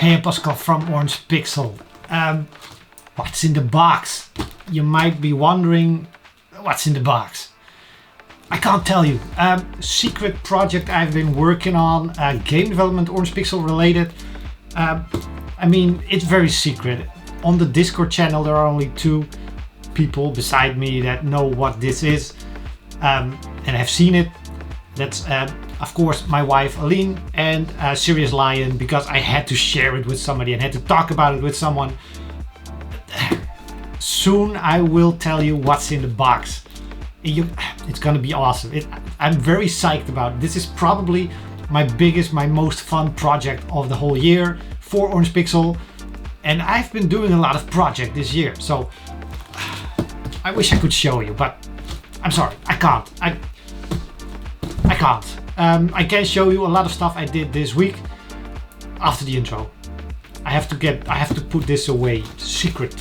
Hey, I'm Pascal from Orangepixel. What's in the box? You might be wondering what's in the box. I can't tell you. Secret project I've been working on, game development, Orangepixel related. I mean, it's very secret. On the Discord channel, there are only 2 people beside me that know what this is and have seen it. That's of course my wife Aline and Serious Lion, because I had to share it with somebody and had to talk about it with someone. Soon I will tell you what's in the box. It's gonna be awesome. I'm very psyched about it. This is probably my biggest, my most fun project of the whole year for Orangepixel, and I've been doing a lot of projects this year, so I wish I could show you, but I'm sorry, I can't. I can't. I can show you a lot of stuff I did this week after the intro. I have to put this away. Secret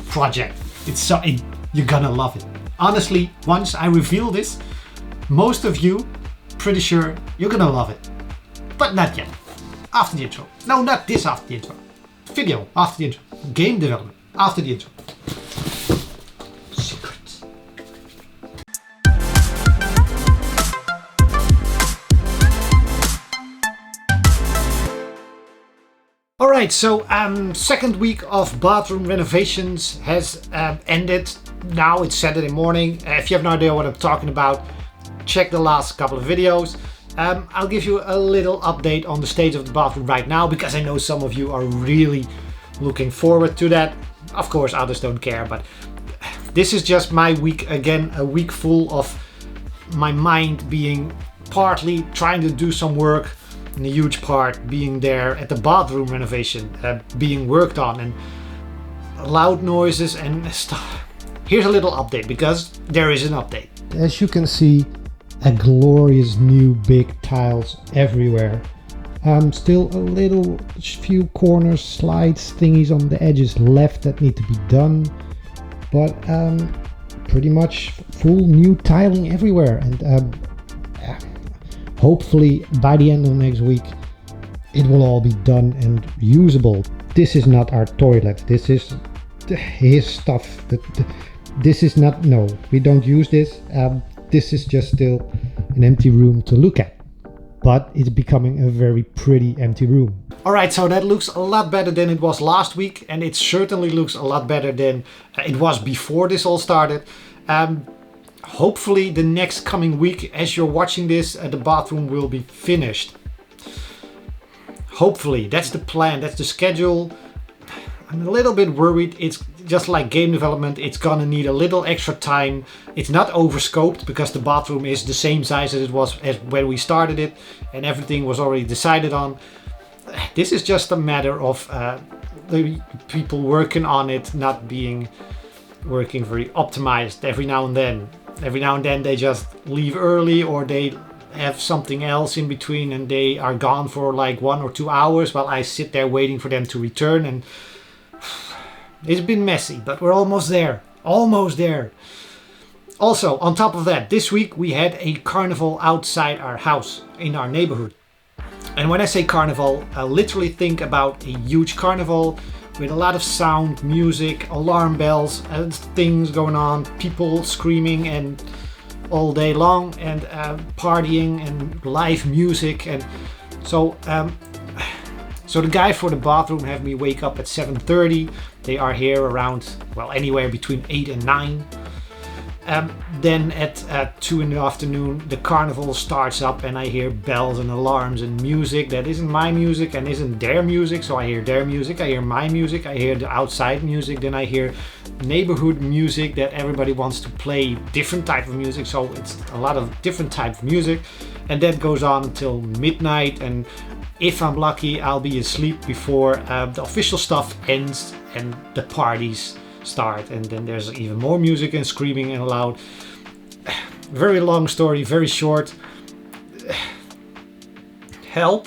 project. You're gonna love it. Honestly, once I reveal this, most of you, pretty sure you're gonna love it. But not yet. After the intro. No, not this after the intro. Video after the intro. Game development after the intro. Secret. Alright, so second week of bathroom renovations has ended. Now it's Saturday morning. If you have no idea what I'm talking about, check the last couple of videos. I'll give you a little update on the state of the bathroom right now, because I know some of you are really looking forward to that. Of course, others don't care, but this is just my week again, a week full of my mind being partly trying to do some work, and a huge part being there at the bathroom renovation being worked on, and loud noises and stuff. Here's a little update, because there is an update. As you can see, a glorious new big tiles everywhere. Still a little few corners, slides, thingies on the edges left that need to be done, but pretty much full new tiling everywhere, and hopefully by the end of next week it will all be done and usable. This is not our toilet, this is his stuff. This is not, no, we don't use this. This is just still an empty room to look at, but it's becoming a very pretty empty room. Alright, so that looks a lot better than it was last week, and it certainly looks a lot better than it was before this all started. Hopefully the next coming week, as you're watching this, the bathroom will be finished. Hopefully, that's the plan, that's the schedule. I'm a little bit worried. It's just like game development, it's gonna need a little extra time. It's not overscoped, because the bathroom is the same size as it was as when we started it, and everything was already decided on. This is just a matter of the people working on it not being working very optimized every now and then. Every now and then they just leave early, or they have something else in between and they are gone for like 1 or 2 hours while I sit there waiting for them to return, and it's been messy, but we're almost there. Almost there. Also, on top of that, this week we had a carnival outside our house in our neighborhood. And when I say carnival, I literally think about a huge carnival with a lot of sound, music, alarm bells, and things going on, people screaming and all day long, and partying and live music. And so the guy for the bathroom had me wake up at 7:30. They are here around, well, anywhere between 8 and 9. Then at 2 in the afternoon, the carnival starts up, and I hear bells and alarms and music that isn't my music and isn't their music. So I hear their music, I hear my music, I hear the outside music, then I hear neighborhood music that everybody wants to play, different type of music. So it's a lot of different type of music, and that goes on until midnight. And if I'm lucky, I'll be asleep before the official stuff ends and the parties start, and then there's even more music and screaming and loud. Very long story, very short. Help.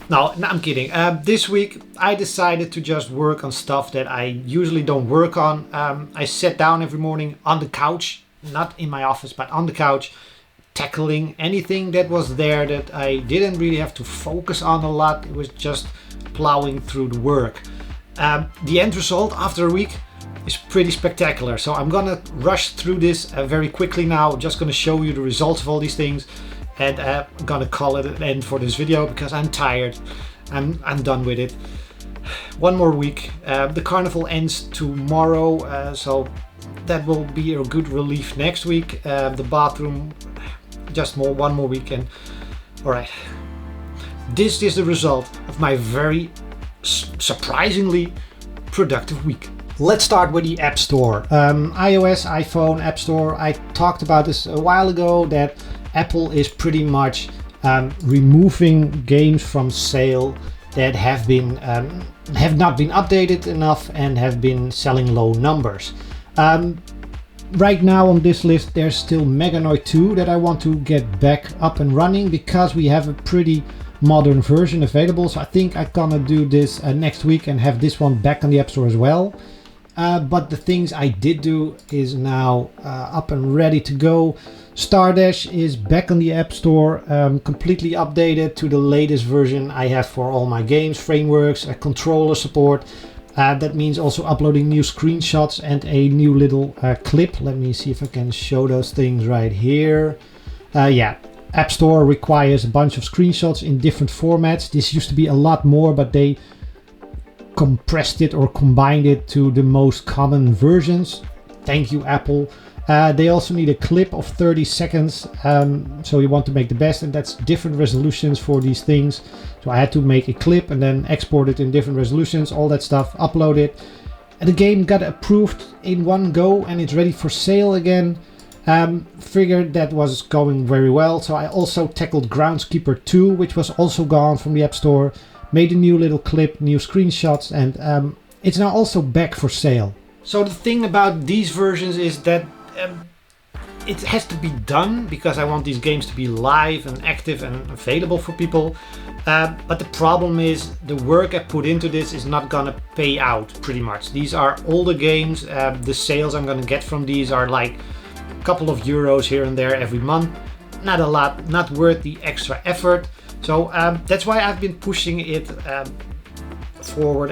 No, I'm kidding. This week I decided to just work on stuff that I usually don't work on. I sat down every morning on the couch, not in my office, but on the couch, tackling anything that was there that I didn't really have to focus on a lot. It was just plowing through the work. The end result after a week is pretty spectacular. So I'm gonna rush through this very quickly now. Just gonna show you the results of all these things, and I'm gonna call it an end for this video because I'm tired. I'm done with it. One more week. The carnival ends tomorrow, so that will be a good relief next week. The bathroom, just one more weekend. All right. This is the result of my very surprisingly productive week. Let's start with the App Store. iOS, iPhone, App Store. I talked about this a while ago that Apple is pretty much removing games from sale that have not been updated enough and have been selling low numbers. Right now on this list there's still Meganoid 2 that I want to get back up and running because we have a pretty modern version available. So I think I'm gonna do this next week and have this one back on the App Store as well. But the things I did do is now up and ready to go. Stardash is back on the App Store, completely updated to the latest version I have for all my games, frameworks, controller support. That means also uploading new screenshots and a new little clip. Let me see if I can show those things right here. Yeah, App Store requires a bunch of screenshots in different formats. This used to be a lot more, but they compressed it or combined it to the most common versions. Thank you, Apple. They also need a clip of 30 seconds, so you want to make the best, and that's different resolutions for these things. So I had to make a clip and then export it in different resolutions, all that stuff, upload it. And the game got approved in one go and it's ready for sale again. Figured that was going very well, so I also tackled Groundskeeper 2, which was also gone from the App Store, made a new little clip, new screenshots, and it's now also back for sale. So the thing about these versions is that it has to be done because I want these games to be live and active and available for people. But the problem is the work I put into this is not gonna pay out pretty much. These are older games. The sales I'm gonna get from these are like a couple of euros here and there every month. Not a lot, not worth the extra effort. So that's why I've been pushing it forward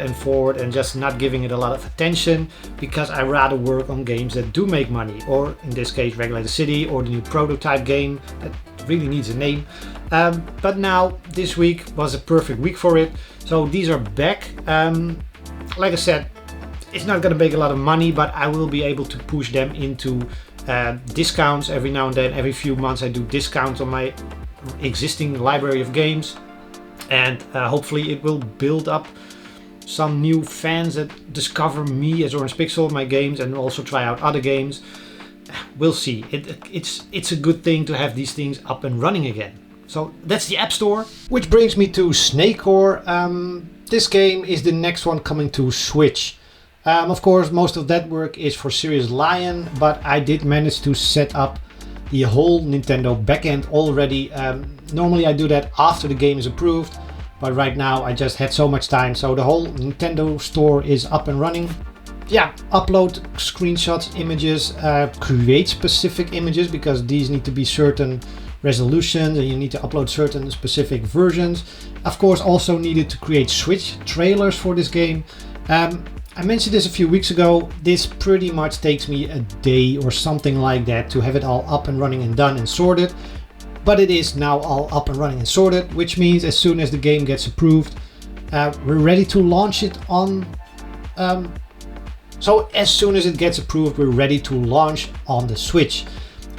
and just not giving it a lot of attention, because I rather work on games that do make money, or in this case Regulator City or the new prototype game that really needs a name. But now this week was a perfect week for it, so these are back. Like I said, it's not gonna make a lot of money, but I will be able to push them into discounts every now and then. Every few months I do discounts on my existing library of games, and hopefully it will build up some new fans that discover me as Orangepixel, my games, and also try out other games. We'll see. It's a good thing to have these things up and running again. So that's the App Store, which brings me to Snakor. This game is the next one coming to Switch. Of course, most of that work is for Serious Lion, but I did manage to set up the whole Nintendo backend already. Normally I do that after the game is approved, but right now I just had so much time, so the whole Nintendo store is up and running. Yeah, upload screenshots, images, create specific images because these need to be certain resolutions and you need to upload certain specific versions. Of course, also needed to create Switch trailers for this game. I mentioned this a few weeks ago. This pretty much takes me a day or something like that to have it all up and running and done and sorted. But it is now all up and running and sorted, which means as soon as the game gets approved, we're ready to launch it on... So as soon as it gets approved, we're ready to launch on the Switch.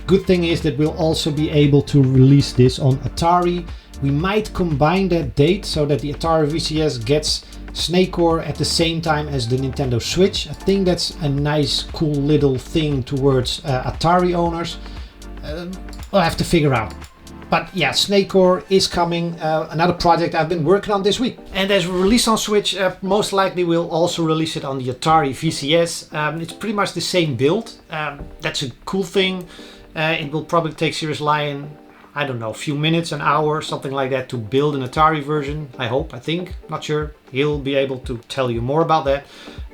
Good thing is that we'll also be able to release this on Atari. We might combine that date so that the Atari VCS gets Snakor at the same time as the Nintendo Switch. I think that's a nice, cool little thing towards Atari owners. I'll have to figure out. But yeah, Snakor is coming, another project I've been working on this week. And as we release on Switch, most likely we'll also release it on the Atari VCS. It's pretty much the same build. That's a cool thing. It will probably take Serious Lion I don't know, a few minutes, an hour, something like that, to build an Atari version. I think, not sure. He'll be able to tell you more about that.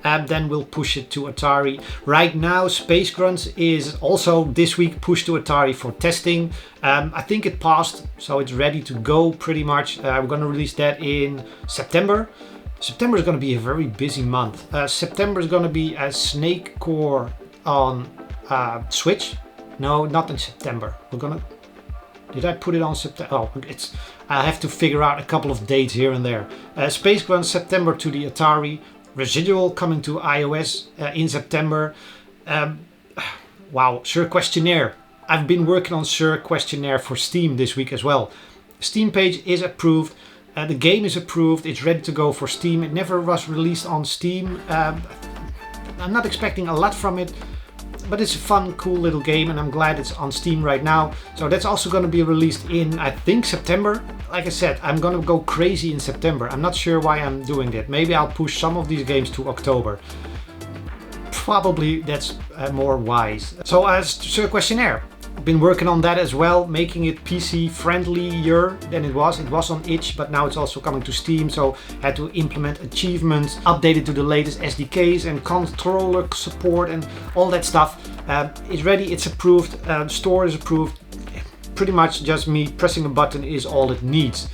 And then we'll push it to Atari. Right now, Space Grunts is also this week pushed to Atari for testing. I think it passed, so it's ready to go pretty much. We're going to release that in September. September is going to be a very busy month. September is going to be a Snake Core on Switch. No, not in September. Did I put it on September? Oh, I have to figure out a couple of dates here and there. Space Grunts September to the Atari. Residual coming to iOS in September. Wow, Sir Questionnaire. I've been working on Sir Questionnaire for Steam this week as well. Steam page is approved. The game is approved. It's ready to go for Steam. It never was released on Steam. I'm not expecting a lot from it, but it's a fun, cool little game, and I'm glad it's on Steam right now. So that's also going to be released in, I think, September. Like I said, I'm going to go crazy in September. I'm not sure why I'm doing that. Maybe I'll push some of these games to October. Probably that's more wise. So as Sir Questionnaire, been working on that as well, making it PC friendlier than it was. It was on itch, but now it's also coming to Steam, so had to implement achievements, update it to the latest SDKs and controller support and all that stuff. It's ready, it's approved, store is approved. Pretty much just me pressing a button is all it needs.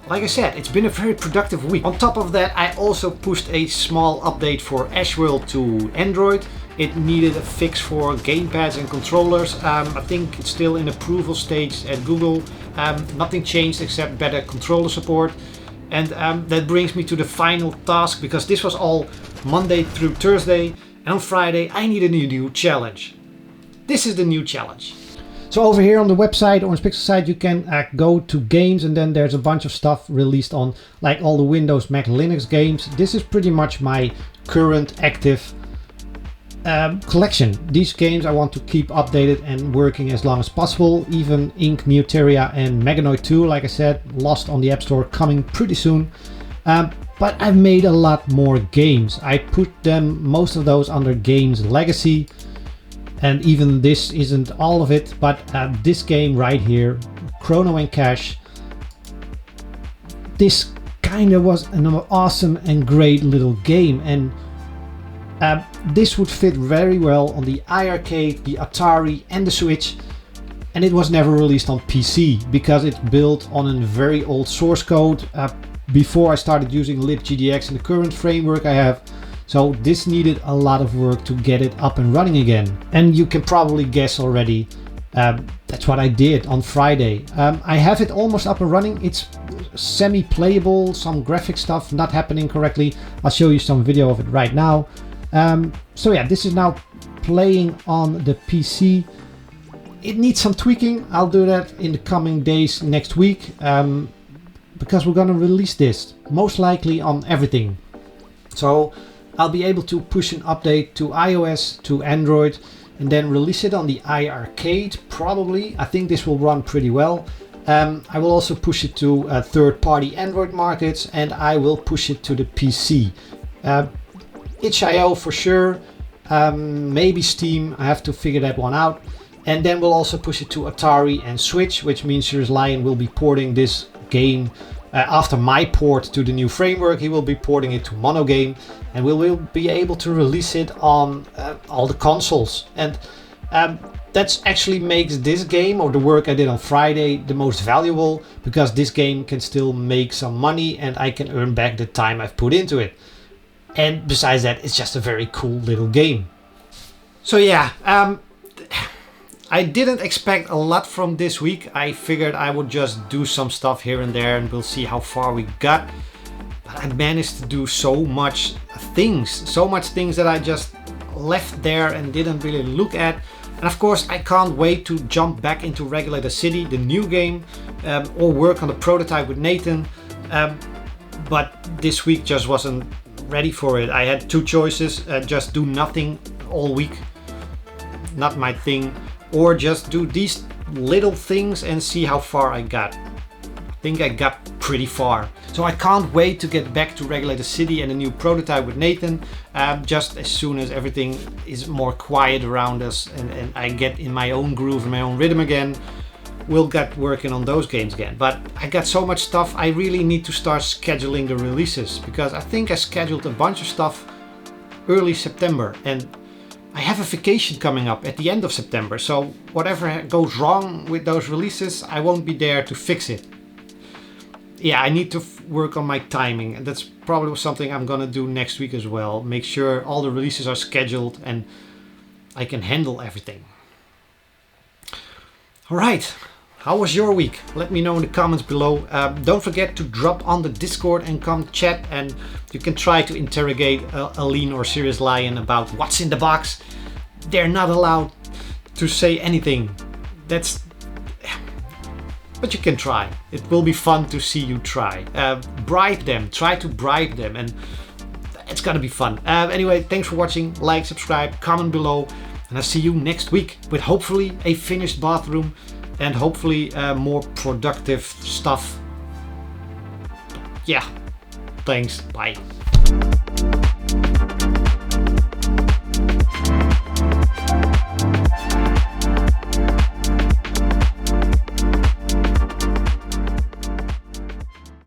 Like I said, it's been a very productive week. On top of that, I also pushed a small update for Ashworld to Android. It needed a fix for gamepads and controllers. I think it's still in approval stage at Google. Nothing changed except better controller support. And that brings me to the final task, because this was all Monday through Thursday. And on Friday, I needed a new challenge. This is the new challenge. So over here on the website, Orangepixel site, you can go to games, and then there's a bunch of stuff released on like all the Windows, Mac, Linux games. This is pretty much my current active collection. These games I want to keep updated and working as long as possible. Even Ink, Muteria and Meganoid 2, like I said, lost on the App Store, coming pretty soon. But I've made a lot more games. I put them, most of those, under Games Legacy. And even this isn't all of it, but this game right here, Chrono and Cash, this kind of was an awesome and great little game, and this would fit very well on the iArcade, the Atari and the Switch, and it was never released on PC because it's built on a very old source code before I started using libgdx in the current framework I have. So this needed a lot of work to get it up and running again. And you can probably guess already, that's what I did on Friday. I have it almost up and running. It's semi-playable, some graphic stuff not happening correctly. I'll show you some video of it right now. So yeah, this is now playing on the PC. It needs some tweaking. I'll do that in the coming days next week, because we're gonna release this most likely on everything. So I'll be able to push an update to iOS, to Android, and then release it on the iArcade probably. I think this will run pretty well. I will also push it to third-party Android markets, and I will push it to the PC. itch.io for sure, maybe Steam, I have to figure that one out. And then we'll also push it to Atari and Switch, which means Sirius Lion will be porting this game after my port to the new framework. He will be porting it to Monogame, and we will be able to release it on all the consoles. And that actually makes this game, or the work I did on Friday, the most valuable, because this game can still make some money and I can earn back the time I've put into it. And besides that, it's just a very cool little game. So yeah, I didn't expect a lot from this week. I figured I would just do some stuff here and there and we'll see how far we got. But I managed to do so much things that I just left there and didn't really look at. And of course, I can't wait to jump back into Regulator City, the new game, or work on the prototype with Nathan. But this week just wasn't ready for it. I had two choices: just do nothing all week, not my thing, or just do these little things and see how far I got. I think I got pretty far. So I can't wait to get back to Regulator City and a new prototype with Nathan, just as soon as everything is more quiet around us and I get in my own groove and my own rhythm again. we'll get working on those games again. But I got so much stuff, I really need to start scheduling the releases, because I think I scheduled a bunch of stuff early September, and I have a vacation coming up at the end of September, so whatever goes wrong with those releases, I won't be there to fix it. Yeah, I need to work on my timing, and that's probably something I'm gonna do next week as well. Make sure all the releases are scheduled and I can handle everything. Alright, how was your week? Let me know in the comments below. Don't forget to drop on the Discord and come chat, and you can try to interrogate Aline or Serious Lion about what's in the box. They're not allowed to say anything. But you can try. It will be fun to see you try. Bribe them, try to bribe them, and it's gonna be fun. Anyway, thanks for watching. Like, subscribe, comment below, and I'll see you next week with hopefully a finished bathroom and hopefully more productive stuff. Yeah, thanks, bye.